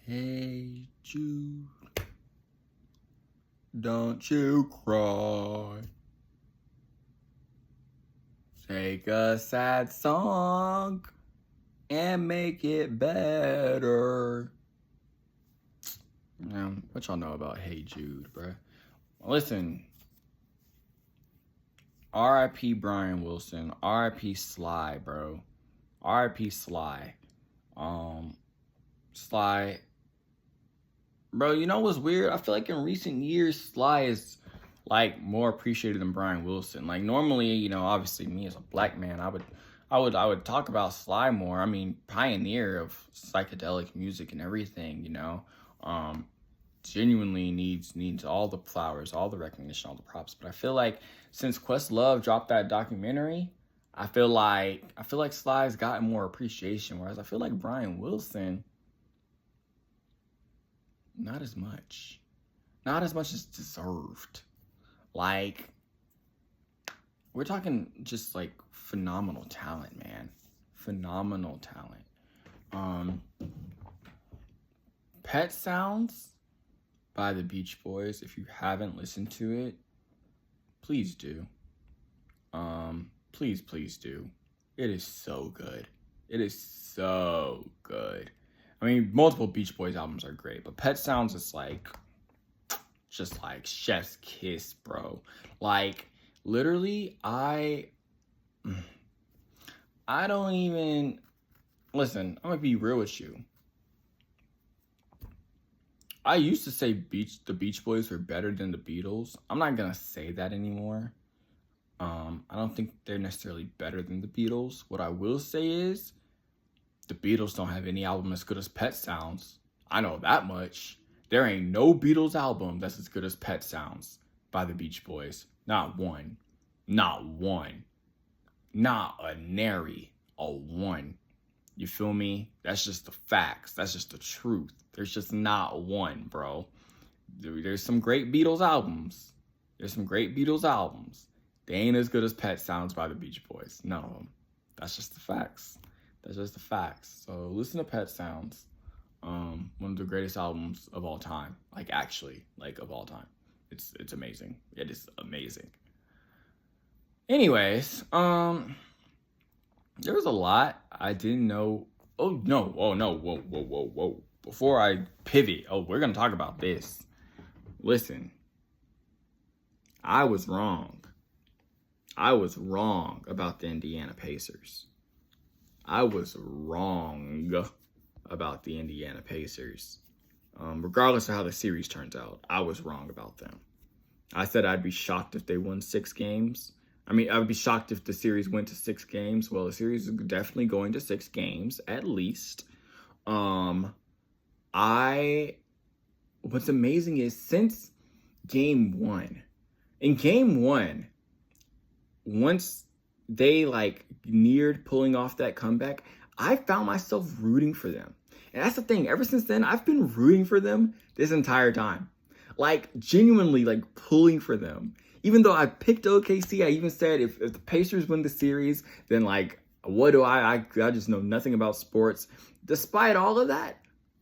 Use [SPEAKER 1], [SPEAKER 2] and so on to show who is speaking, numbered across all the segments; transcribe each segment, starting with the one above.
[SPEAKER 1] Hey Jude, don't you cry. Take a sad song and make it better. What y'all know about Hey Jude, bruh? Listen, R.I.P. Brian Wilson, R.I.P. Sly, bro. R.I.P. Sly. Sly. Bro, you know what's weird? I feel like in recent years, Sly is like more appreciated than Brian Wilson. Like normally, obviously me as a black man, I would talk about Sly more. I mean, pioneer of psychedelic music and everything, genuinely needs all the flowers, all the recognition, all the props. But I feel like since Questlove dropped that documentary, I feel like Sly's gotten more appreciation, whereas I feel like Brian Wilson, not as much. Not as much as deserved. Like, we're talking just like phenomenal talent, man. Phenomenal talent. Pet Sounds by the Beach Boys. If you haven't listened to it, please do. Please do. It is so good. It is so good. I mean, multiple Beach Boys albums are great, but Pet Sounds is like just like chef's kiss, bro. Like literally, I don't even listen. I'm gonna be real with you. I used to say the Beach Boys were better than the Beatles. I'm not gonna say that anymore. I don't think they're necessarily better than the Beatles. What I will say is the Beatles don't have any album as good as Pet Sounds. I know that much. There ain't no Beatles album that's as good as Pet Sounds by the Beach Boys. Not one. Not one. Not a nary a one. You feel me? That's just the facts. That's just the truth. There's just not one, bro. There's some great Beatles albums. They ain't as good as Pet Sounds by the Beach Boys. None of them. That's just the facts. So listen to Pet Sounds. One of the greatest albums of all time. Like actually, like of all time. It's amazing. It is amazing. Anyways, there was a lot I didn't know. Oh no, whoa. Before I pivot, we're gonna talk about this. Listen, I was wrong about the Indiana Pacers. Regardless of how the series turns out, I was wrong about them. I said I'd be shocked if they won 6 games. I mean, I would be shocked if the series went to 6 games. Well, the series is definitely going to 6 games, at least. What's amazing is since game 1, in game 1, once they like neared pulling off that comeback, I found myself rooting for them. And that's the thing. Ever since then, I've been rooting for them this entire time. Like, genuinely, like, pulling for them. Even though I picked OKC, I even said if the Pacers win the series, then, like, what do I just know nothing about sports. Despite all of that,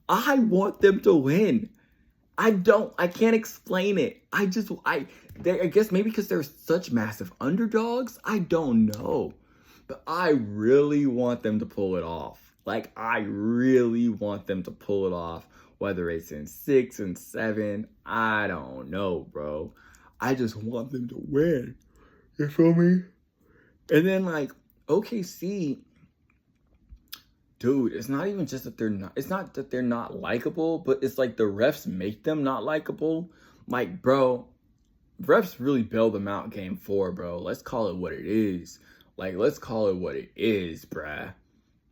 [SPEAKER 1] I want them to win. I can't explain it. I guess maybe because they're such massive underdogs. I don't know. But I really want them to pull it off. Like, I really want them to pull it off. Whether it's in 6 and 7, I don't know, bro. I just want them to win. You feel me? And then, like, OKC, dude, it's not even just that it's not that they're not likable, but it's like the refs make them not likable. Like, bro, refs really bailed them out game 4, bro. Let's call it what it is. Like, let's call it what it is, bruh.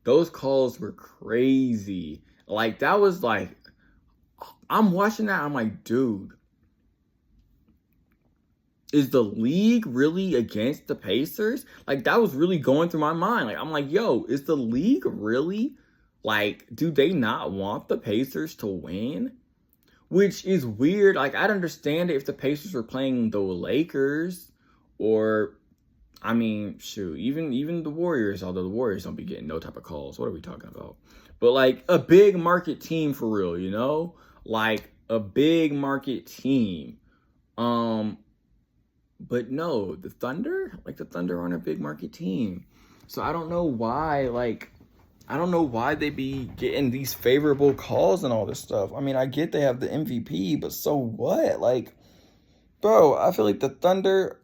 [SPEAKER 1] Those calls were crazy. Like, that was like, I'm watching that, I'm like, dude, is the league really against the Pacers? Like, that was really going through my mind. Like, I'm like, yo, is the league really, like, do they not want the Pacers to win? Which is weird. Like, I'd understand it if the Pacers were playing the Lakers or I mean, shoot, even the Warriors, although the Warriors don't be getting no type of calls. What are we talking about? But like a big market team for real, you know? Like a big market team. But no, the Thunder aren't a big market team. So I don't know why, they be getting these favorable calls and all this stuff. I mean, I get they have the MVP, but so what? Like, bro, I feel like the Thunder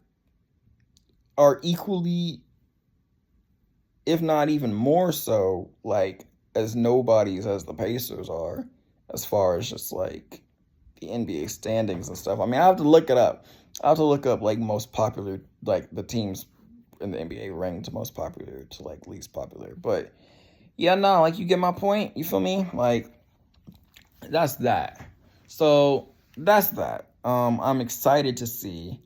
[SPEAKER 1] are equally, if not even more so, like, as nobodies as the Pacers are, as far as just like the NBA standings and stuff. I mean, I have to look it up. I have to look up like most popular, like the teams in the NBA ranked most popular to like least popular. But yeah, no, like you get my point. You feel me? Like that's that. So that's that. I'm excited to see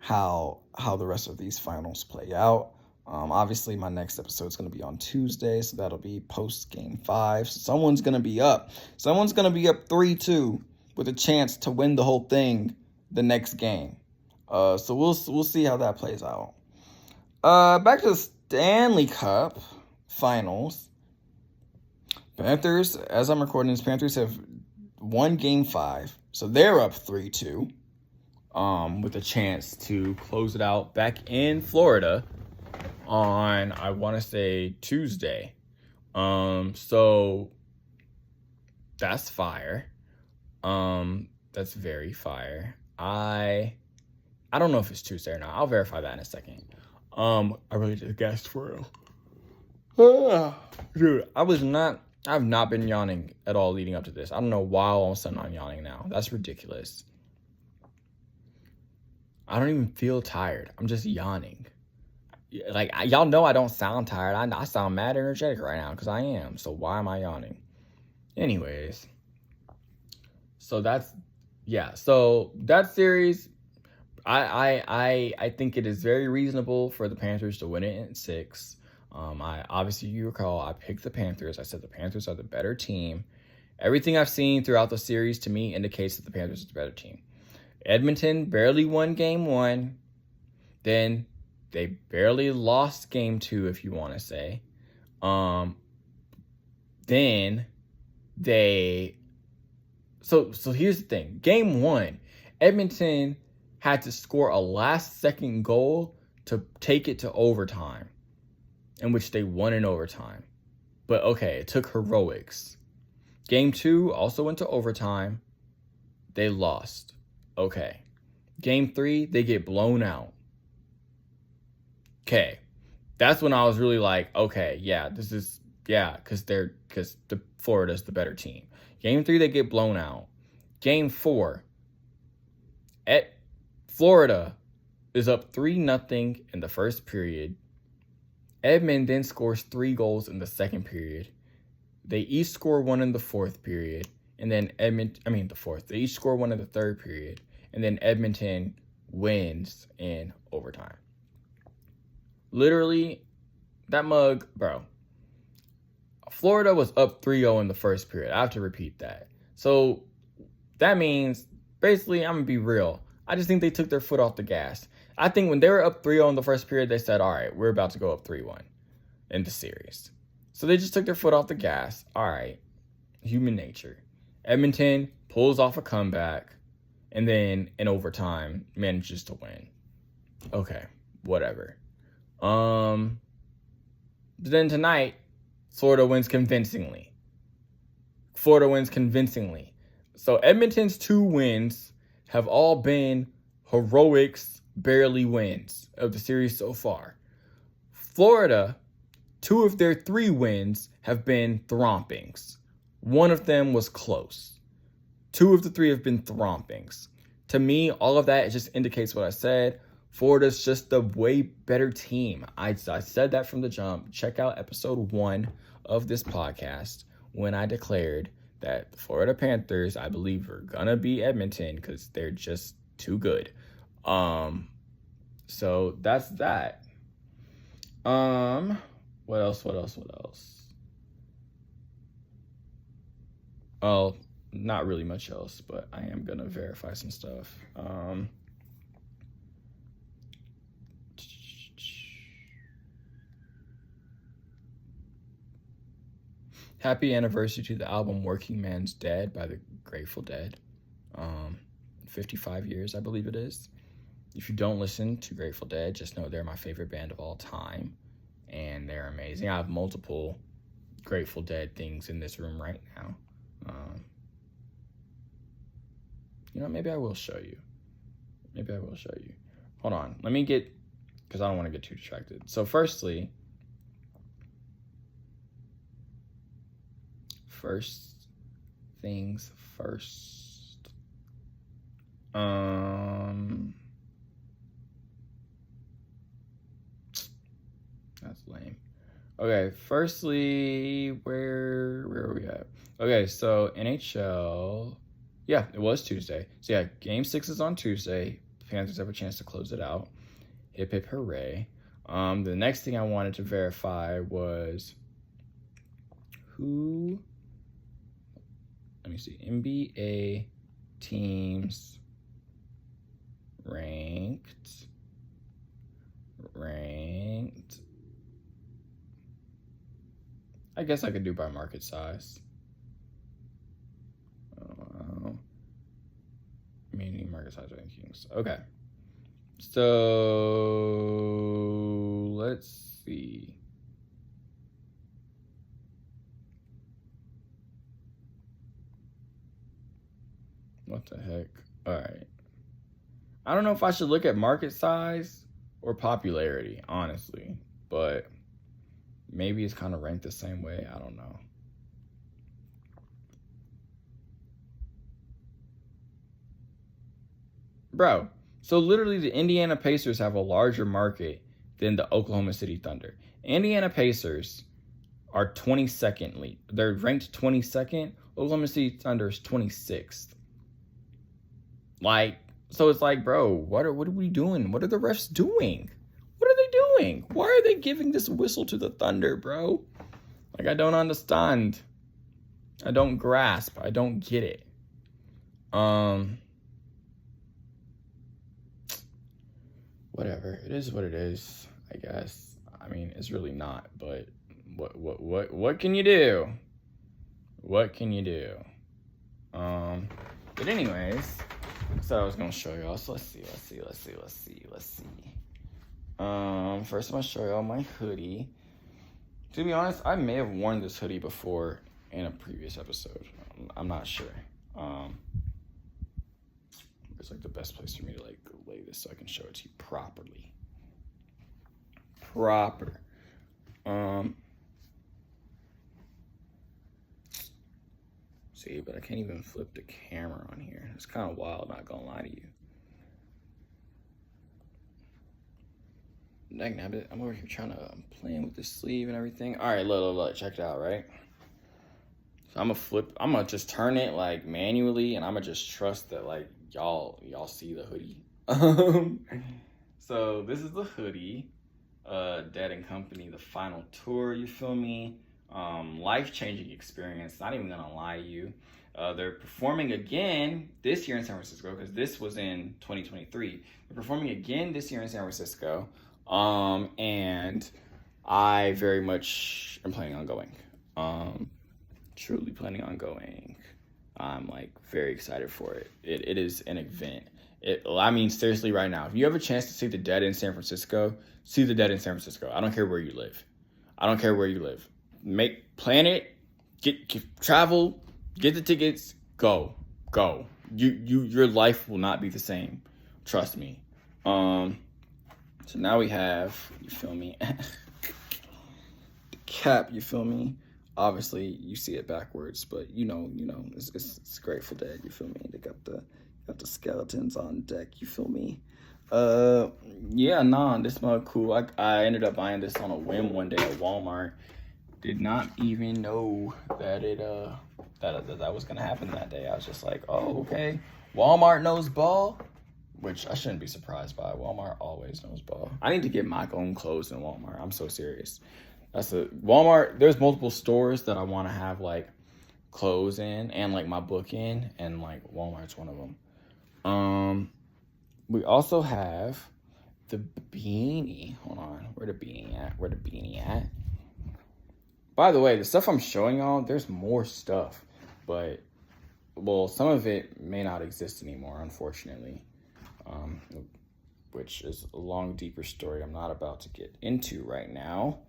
[SPEAKER 1] how the rest of these finals play out. Obviously, my next episode is going to be on Tuesday, so that'll be post Game 5. So someone's going to be up. Someone's going to be up 3-2 with a chance to win the whole thing the next game. So we'll see how that plays out. Back to the Stanley Cup Finals. Panthers, as I'm recording this, Panthers have won Game 5, so they're up 3-2. With a chance to close it out back in Florida on, I want to say, Tuesday. So that's fire. That's very fire. I don't know if it's Tuesday or not. I'll verify that in a second. I really just guessed for real. Dude, I've not been yawning at all leading up to this. I don't know why all of a sudden I'm yawning now. That's ridiculous. I don't even feel tired. I'm just yawning. Like, y'all know I don't sound tired. I sound mad energetic right now because I am. So why am I yawning? Anyways. So so that series, I think it is very reasonable for the Panthers to win it in 6. Obviously, you recall, I picked the Panthers. I said the Panthers are the better team. Everything I've seen throughout the series to me indicates that the Panthers are the better team. Edmonton barely won Game 1. Then they barely lost Game 2, if you want to say. Then they... So here's the thing. Game 1, Edmonton had to score a last-second goal to take it to overtime, in which they won in overtime. But okay, it took heroics. Game 2 also went to overtime. They lost. Okay. Game 3, they get blown out. Okay. That's when I was really like, okay, because the Florida's the better team. Game 3, they get blown out. Game 4, Florida is up 3-0 in the first period. Edmond then scores 3 goals in the second period. They each score 1 in the fourth period. And then they each score 1 in the third period. And then Edmonton wins in overtime. Literally, that mug, bro. Florida was up 3-0 in the first period. I have to repeat that. So that means, basically, I'm going to be real. I just think they took their foot off the gas. I think when they were up 3-0 in the first period, they said, all right, we're about to go up 3-1 in the series. So they just took their foot off the gas. All right, human nature. Edmonton pulls off a comeback and then in overtime manages to win. Okay, whatever. Then tonight, Florida wins convincingly. So Edmonton's 2 wins have all been heroics, barely wins of the series so far. Florida, 2 of their 3 wins have been thrompings. 1 of them was close. 2 of the 3 have been thrompings. To me, all of that just indicates what I said. Florida's just a way better team. I said that from the jump. Check out episode 1 of this podcast when I declared that the Florida Panthers, I believe, are gonna be Edmonton because they're just too good. So that's that. What else? Oh, not really much else, but I am gonna verify some stuff. happy anniversary to the album Working Man's Dead by the Grateful Dead. 55 years, I believe it is. If you don't listen to Grateful Dead, just know they're my favorite band of all time, and they're amazing. I have multiple Grateful Dead things in this room right now. Maybe I will show you. Hold on. Let me get, because I don't want to get too distracted. So firstly, first things first. That's lame. Okay, firstly, where are we at? Okay, so NHL, yeah, it was Tuesday. So yeah, Game 6 is on Tuesday. Panthers have a chance to close it out. Hip hip hooray. The next thing I wanted to verify was let me see, NBA teams ranked. I guess I could do by market size. Meaning market size rankings. Okay. So let's see. What the heck? All right. I don't know if I should look at market size or popularity, honestly, but maybe it's kind of ranked the same way. I don't know. Bro, so literally the Indiana Pacers have a larger market than the Oklahoma City Thunder. Indiana Pacers are 22nd. They're ranked 22nd. Oklahoma City Thunder is 26th. So it's like, bro, what are we doing? What are the refs doing? What are they doing? Why are they giving this whistle to the Thunder, bro? I don't understand. I don't grasp. I don't get it. Whatever. It is what it is, I guess. I mean, it's really not, but what can you do? What can you do? But anyways, so I was gonna show y'all. So let's see. First I'm gonna show y'all my hoodie. To be honest, I may have worn this hoodie before in a previous episode. I'm not sure. It's the best place for me to lay this so I can show it to you properly. See, but I can't even flip the camera on here. It's kind of wild, not gonna lie to you. Dang, I'm over here I'm playing with the sleeve and everything. All right, look, check it out, right? So I'm gonna just turn it manually, and I'm gonna just trust that y'all see the hoodie. So this is the hoodie, Dead & Company, the final tour, you feel me? Life-changing experience, not even gonna lie to you. They're performing again this year in San Francisco, because this was in 2023. They're performing again this year in San Francisco, and I very much am planning on going. Truly planning on going. I'm very excited for it. It is an event. Seriously, right now, if you have a chance to see the Dead in San Francisco, see the Dead in San Francisco. I don't care where you live. Plan it, travel, get the tickets, go. Your life will not be the same. Trust me. So now we have, you feel me? The cap, you feel me? Obviously, you see it backwards, but it's Grateful Dead. You feel me? They got the skeletons on deck. You feel me? This smelled cool. I ended up buying this on a whim one day at Walmart. Did not even know that that was gonna happen that day. I was just like, oh, okay. Walmart knows ball, which I shouldn't be surprised by. Walmart always knows ball. I need to get my own clothes in Walmart. I'm so serious. Walmart, there's multiple stores that I want to have clothes in and my book in, and Walmart's one of them. We also have the beanie. Hold on, where the beanie at? By the way, the stuff I'm showing y'all, there's more stuff, but well, some of it may not exist anymore, unfortunately. Which is a long, deeper story I'm not about to get into right now.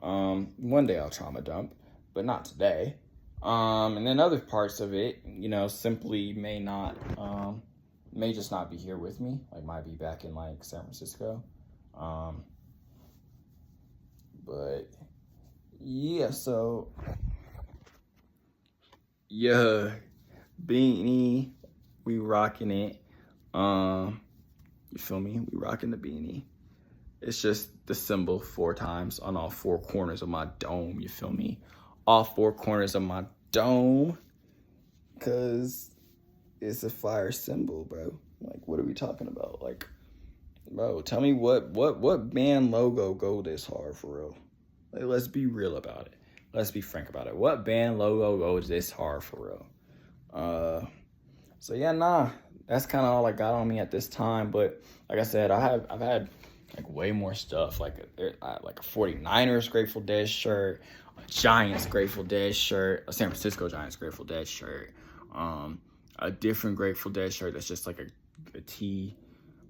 [SPEAKER 1] One day I'll trauma dump, but not today. And then other parts of it, simply may not, may just not be here with me. Like, might be back in like San Francisco. But yeah, so yeah, beanie, we rocking it. You feel me? We rocking the beanie. It's just the symbol 4 times on all 4 corners of my dome. You feel me? All 4 corners of my dome. Cause it's a fire symbol, bro. Like, what are we talking about? Like, bro, tell me what band logo go this hard for real? Like, let's be real about it. Let's be frank about it. What band logo goes this hard for real? So yeah, nah. That's kind of all I got on me at this time. But like I said, I've had like way more stuff, like a 49ers Grateful Dead shirt, a Giants Grateful Dead shirt, a San Francisco Giants Grateful Dead shirt, a different Grateful Dead shirt that's just like a tee,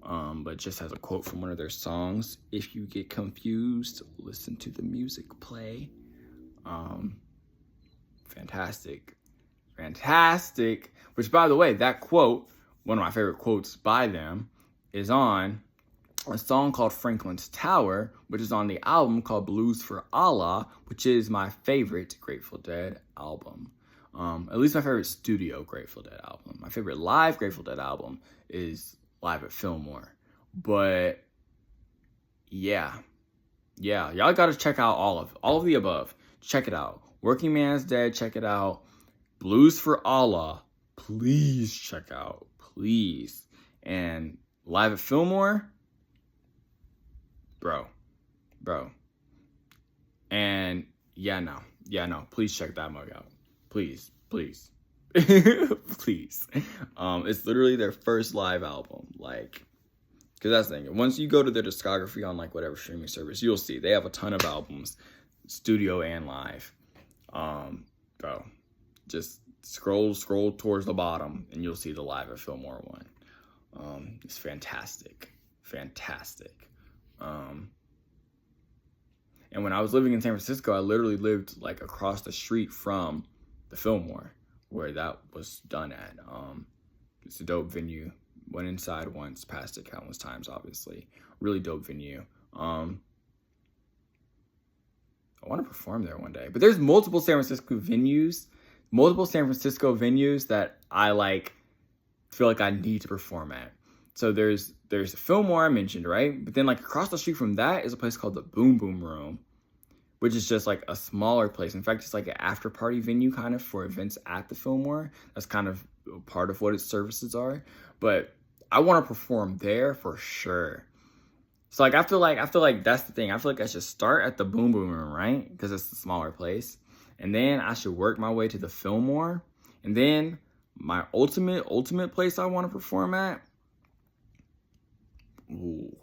[SPEAKER 1] but just has a quote from one of their songs. If you get confused, listen to the music play. Fantastic. Which, by the way, that quote, one of my favorite quotes by them, is on a song called Franklin's Tower, which is on the album called Blues for Allah, which is my favorite Grateful Dead album. At least my favorite studio Grateful Dead album. My favorite live Grateful Dead album is Live at Fillmore. But yeah, y'all gotta check out all of the above. Check it out. Working Man's Dead, check it out. Blues for Allah, please check out, please. And Live at Fillmore, bro. And yeah, no, please check that mug out. Please. Please. It's literally their first live album, like, because that's the thing. Once you go to their discography on like whatever streaming service, you'll see they have a ton of albums, studio and live. Bro, just scroll towards the bottom and you'll see the Live at Fillmore one. It's fantastic. And when I was living in San Francisco, I literally lived like across the street from the Fillmore where that was done at. It's a dope venue. Went inside once, passed it countless times, obviously. Really dope venue. I want to perform there one day. But there's multiple San Francisco venues that I like feel like I need to perform at. So there's Fillmore I mentioned, right? But then like across the street from that is a place called the Boom Boom Room, which is just like a smaller place. In fact, it's like an after party venue kind of for events at the Fillmore. That's kind of part of what its services are. But I want to perform there for sure. So like I feel like that's the thing. I feel like I should start at the Boom Boom Room, right? Because it's a smaller place. And then I should work my way to the Fillmore. And then my ultimate place I want to perform at. Ooh.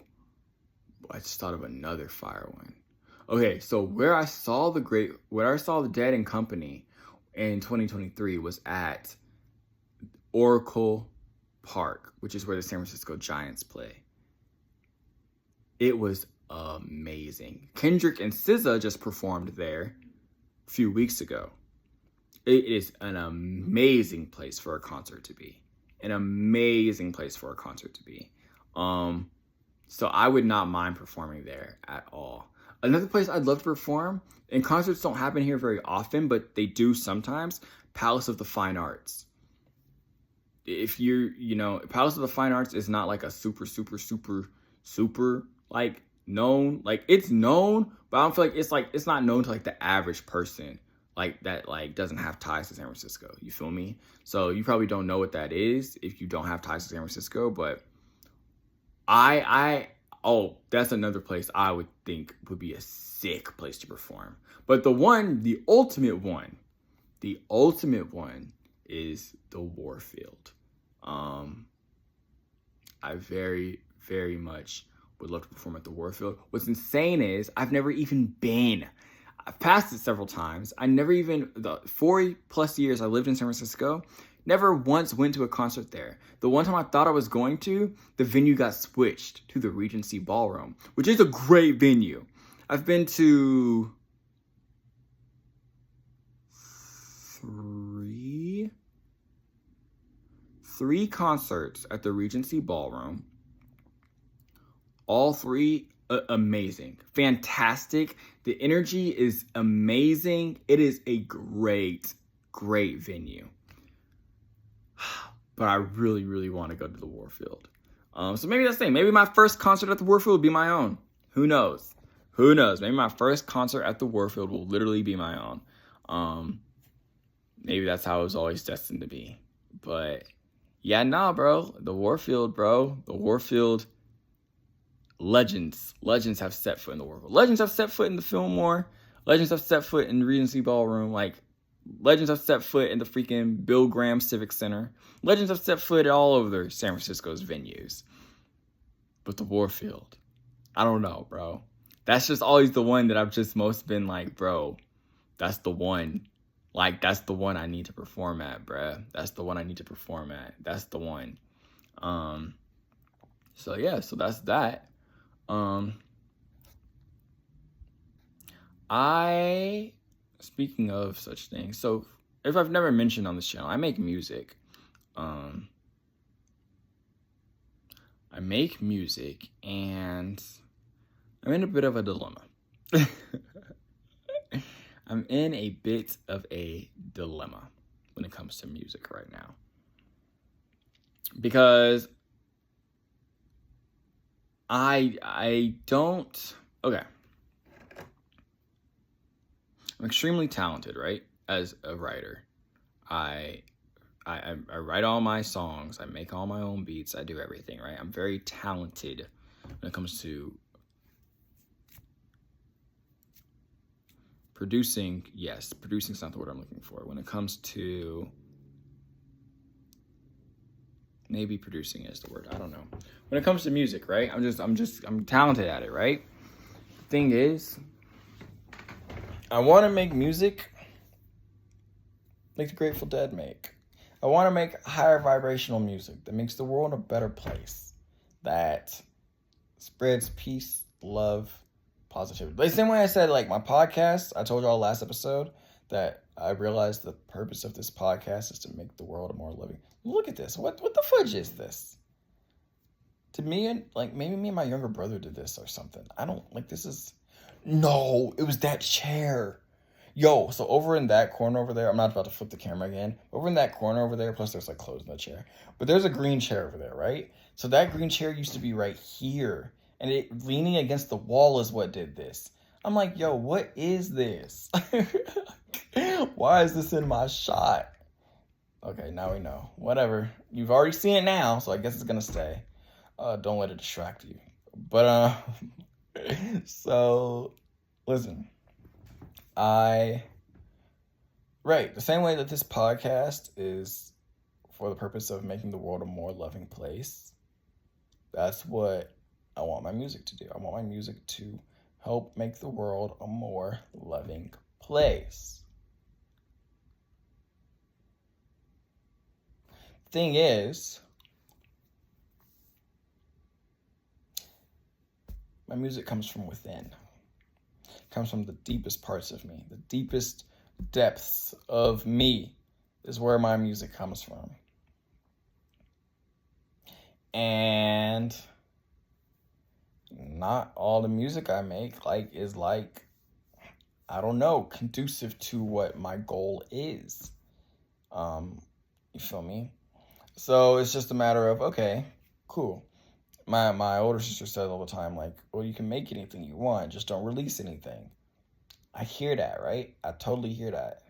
[SPEAKER 1] I just thought of another fire one. Okay, so where I saw the Dead and Company in 2023 was at Oracle Park, which is where the San Francisco Giants play. It was amazing. Kendrick and SZA just performed there a few weeks ago. It is an amazing place for a concert to be. So I would not mind performing there at all. Another place I'd love to perform, and concerts don't happen here very often, but they do sometimes, Palace of the Fine Arts. If Palace of the Fine Arts is not like a super like known, like it's known, but I don't feel like it's not known to like the average person like that, like doesn't have ties to San Francisco. You feel me? So you probably don't know what that is if you don't have ties to San Francisco, but that's another place I would think would be a sick place to perform. But the ultimate one is the Warfield. I very, very much would love to perform at the Warfield. What's insane is I've never even been. I've passed it several times. I never even, the 4+ years I lived in San Francisco, never once went to a concert there. The one time I thought I was going to, the venue got switched to the Regency Ballroom, which is a great venue. I've been to three concerts at the Regency Ballroom. All three amazing, fantastic. The energy is amazing. It is a great venue. But I really, really want to go to the Warfield. So maybe that's the thing. Maybe my first concert at the Warfield will be my own. Who knows? Maybe my first concert at the Warfield will literally be my own. Maybe that's how it was always destined to be. But yeah, nah, bro. The Warfield, bro. The Warfield. Legends have set foot in the Warfield. Legends have set foot in the Fillmore. Legends have set foot in Regency Ballroom. Like, legends have set foot in the freaking Bill Graham Civic Center. Legends have set foot all over San Francisco's venues. But the Warfield, I don't know, bro. That's just always the one that I've just most been like, bro, that's the one. Like, that's the one I need to perform at, bruh. That's the one I need to perform at. That's the one. So yeah, so that's that. Speaking of such things, so if I've never mentioned on this channel, I make music. I make music and I'm in a bit of a dilemma. I'm in a bit of a dilemma when it comes to music right now. Because I don't, okay. I'm extremely talented, right? As a writer. I write all my songs. I make all my own beats. I do everything, right? I'm very talented when it comes to producing. Yes, producing is not the word I'm looking for. When it comes to, maybe producing is the word. I don't know. When it comes to music, right? I'm talented at it, right? Thing is, I want to make music like the Grateful Dead make. I want to make higher vibrational music that makes the world a better place, that spreads peace, love, positivity. The same way I said, like, my podcast, I told y'all last episode that I realized the purpose of this podcast is to make the world a more living. Look at this. What the fudge is this? Did me and, like, maybe me and my younger brother did this or something. I don't, like, this is, no, it was that chair. Yo, so over in that corner over there, I'm not about to flip the camera again. Over in that corner over there, plus there's like clothes in the chair. But there's a green chair over there, right? So that green chair used to be right here. And it leaning against the wall is what did this. I'm like, yo, what is this? Why is this in my shot? Okay, now we know. Whatever. You've already seen it now, so I guess it's gonna stay. Don't let it distract you. But, so, listen. Right, the same way that this podcast is for the purpose of making the world a more loving place, that's what I want my music to do. I want my music to help make the world a more loving place. Thing is, my music comes from within. Comes from the deepest parts of me. The deepest depths of me is where my music comes from. And not all the music I make is I don't know, conducive to what my goal is. You feel me? So it's just a matter of, okay, cool. My older sister says all the time, like, well, you can make anything you want, just don't release anything. I hear that, right? I totally hear that.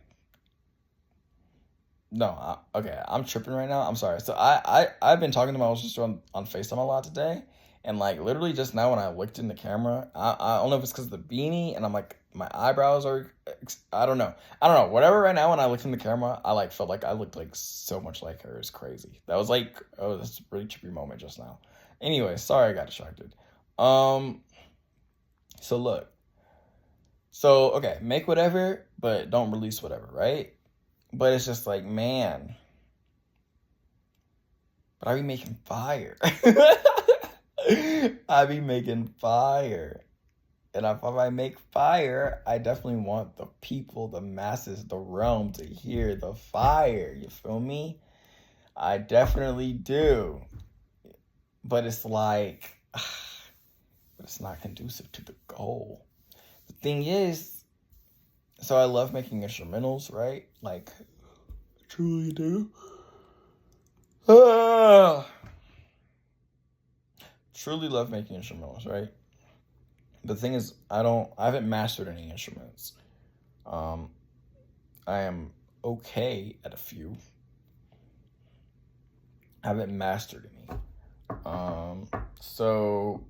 [SPEAKER 1] No, okay, I'm tripping right now. I'm sorry. So I've been talking to my older sister on FaceTime a lot today, and like literally just now when I looked in the camera, I don't know if it's because of the beanie, and I'm like, my eyebrows are, I don't know. Whatever. Right now when I looked in the camera, I like felt like I looked like so much like her. It's crazy. That was like, oh, that's a really trippy moment just now. Anyway, sorry I got distracted. So look. So, okay, make whatever, but don't release whatever, right? But it's just like, man, but I be making fire. I be making fire. And if I make fire, I definitely want the people, the masses, the realm to hear the fire. You feel me? I definitely do. But it's like, but it's not conducive to the goal. The thing is, so I love making instrumentals, right? Like, I truly do. Truly love making instrumentals, right? The thing is, I haven't mastered any instruments. I am okay at a few. I haven't mastered any. So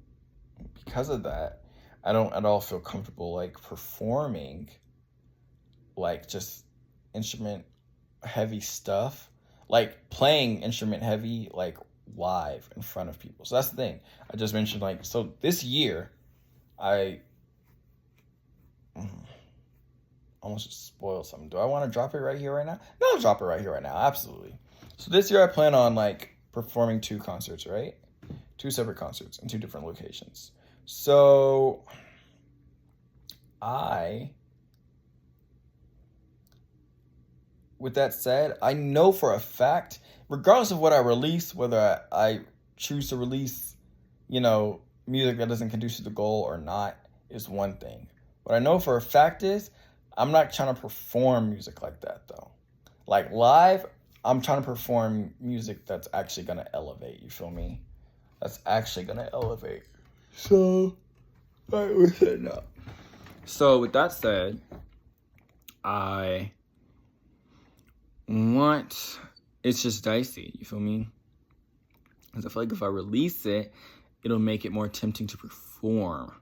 [SPEAKER 1] because of that, I don't at all feel comfortable like performing like just instrument heavy stuff, like playing instrument heavy like live in front of people. So that's the thing. I just mentioned like, so this year I almost just spoiled something. Do I want to drop it right here right now? No, I'll drop it right here right now. Absolutely. So this year I plan on like performing 2 concerts, right? 2 separate concerts in 2 different locations. So with that said, I know for a fact, regardless of what I release, whether I choose to release, music that doesn't conduce to the goal or not, is one thing. What I know for a fact is, I'm not trying to perform music like that, though. Like, live, I'm trying to perform music that's actually going to elevate, you feel me? That's actually going to elevate. So, with that said, it's just dicey, you feel me? Because I feel like if I release it, it'll make it more tempting to perform.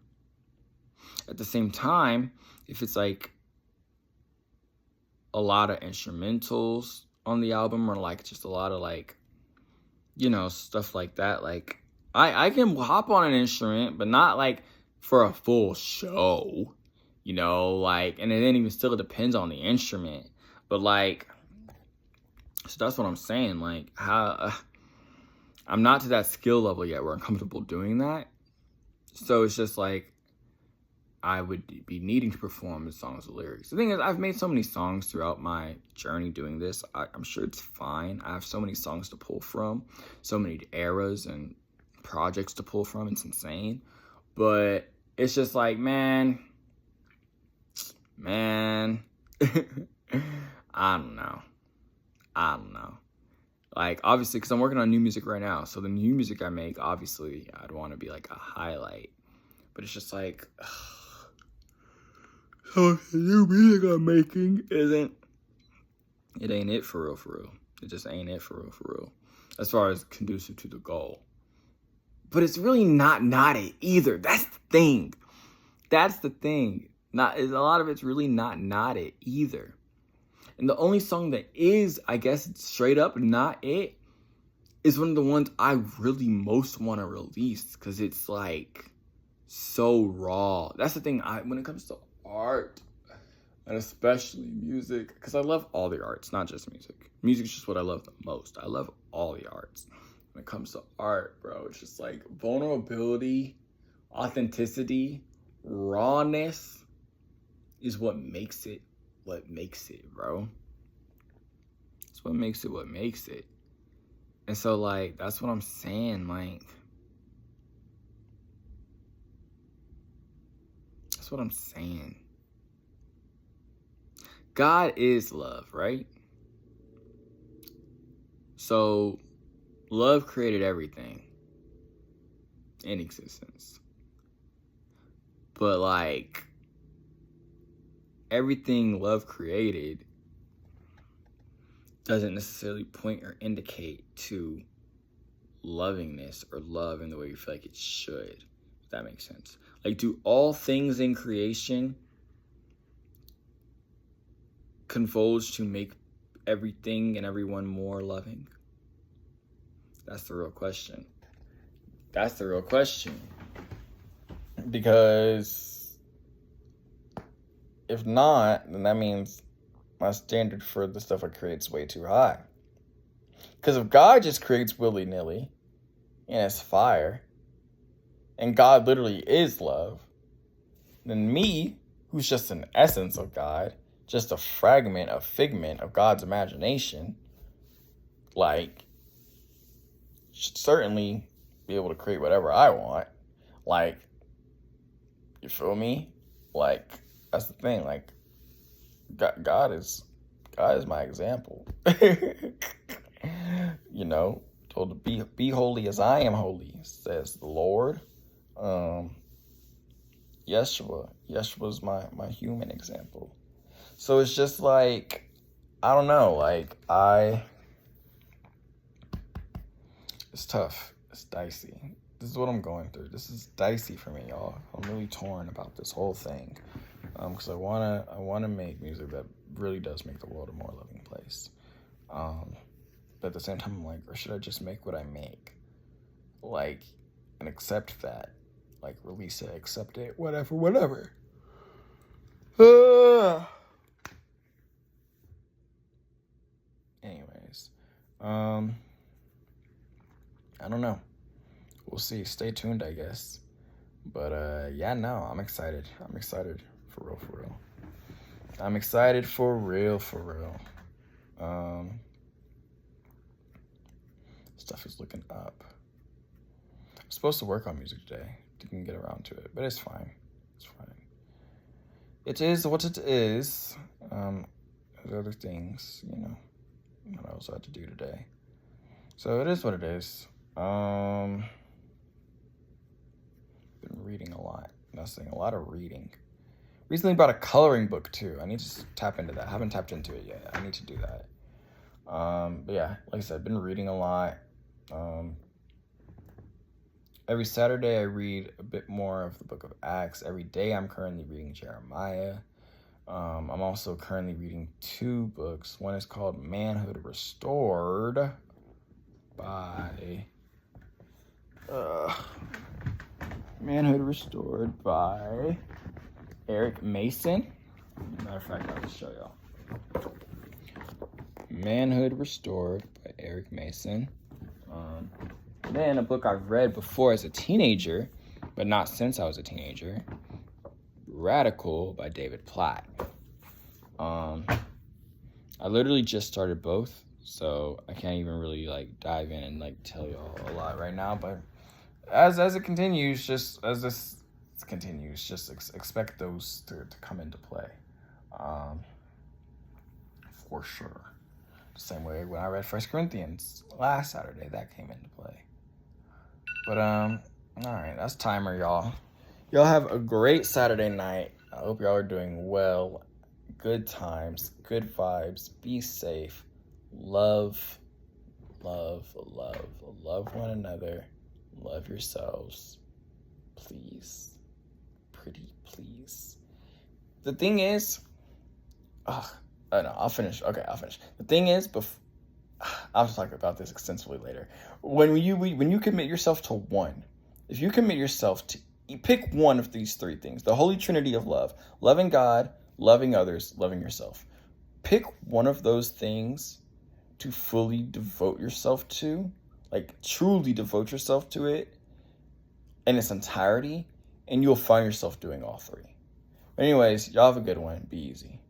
[SPEAKER 1] At the same time, if it's like a lot of instrumentals on the album, or like just a lot of like, stuff like that, like I can hop on an instrument, but not like for a full show, like, and then even still, it depends on the instrument. But like, so that's what I'm saying. Like, how I'm not to that skill level yet where I'm comfortable doing that. So it's just like, I would be needing to perform the songs with lyrics. The thing is, I've made so many songs throughout my journey doing this. I'm sure it's fine. I have so many songs to pull from, so many eras and projects to pull from. It's insane. But it's just like, man, I don't know. Like, obviously, because I'm working on new music right now. So the new music I make, obviously, I'd want to be like a highlight. But it's just like, so the new music I'm making ain't it for real. It just ain't it for real. As far as conducive to the goal. But it's really not it either. That's the thing. A lot of it's really not it either. And the only song that is, I guess, straight up not it, is one of the ones I really most want to release. Because it's like so raw. That's the thing, when it comes to art, and especially music, because I love all the arts, not just music. Music's just what I love the most. I love all the arts. When it comes to art, bro, it's just like vulnerability, authenticity, rawness is what makes it, bro. It's what makes it. And so, like, that's what I'm saying, like, that's what I'm saying. God is love, right? So, love created everything in existence. But, like, everything love created doesn't necessarily point or indicate to lovingness or love in the way you feel like it should, if that makes sense. Like, do all things in creation converge to make everything and everyone more loving? That's the real question. Because If not, then that means my standard for the stuff I create is way too high. Because if God just creates willy-nilly and it's fire, and God literally is love, then me, who's just an essence of God, just a fragment, a figment of God's imagination, like, should certainly be able to create whatever I want. Like, you feel me? Like, that's the thing. Like, God is my example. You know, told to be holy as I am holy, says the Lord. Yeshua's my human example. So it's just like, I don't know, like it's tough. It's dicey. This is what I'm going through. This is dicey for me, y'all. I'm really torn about this whole thing. Because I wanna make music that really does make the world a more loving place. But at the same time, I'm like, or should I just make what I make? Like, and accept that. Like, release it, accept it, whatever. Anyways, I don't know. We'll see. Stay tuned, I guess. But yeah, no, I'm excited. I'm excited for real. I'm excited for real. Stuff is looking up. I'm supposed to work on music today. Didn't get around to it, but it's fine. It is what it is. There's other things, you know, that I also had to do today. So it is what it is. Been reading a lot. Nothing. A lot of reading. Recently bought a coloring book too. I need to tap into that. I haven't tapped into it yet. I need to do that. But yeah, like I said, been reading a lot. Every Saturday I read a bit more of the book of Acts. Every day I'm currently reading Jeremiah. I'm also currently reading 2 books. One is called Manhood Restored by Eric Mason. Matter of fact, I'll just show y'all. Manhood Restored by Eric Mason. Then a book I've read before as a teenager, but not since I was a teenager. Radical by David Platt. I literally just started both, so I can't even really like dive in and like tell y'all a lot right now. But as it continues, just expect those to come into play, for sure. The same way when I read 1 Corinthians last Saturday, that came into play. But all right, that's timer, y'all. Y'all have a great Saturday night. I hope y'all are doing well. Good times, good vibes. Be safe. Love one another. Love yourselves. Please. Pretty please. The thing is, no, I'll finish. Okay, I'll finish. The thing is, I'll talk about this extensively later. When you commit yourself to one, if you commit yourself to pick one of these 3 things, the holy trinity of love, loving God, loving others, loving yourself. Pick one of those things to fully devote yourself to, like truly devote yourself to it in its entirety, and you'll find yourself doing all 3. Anyways, y'all have a good one. Be easy.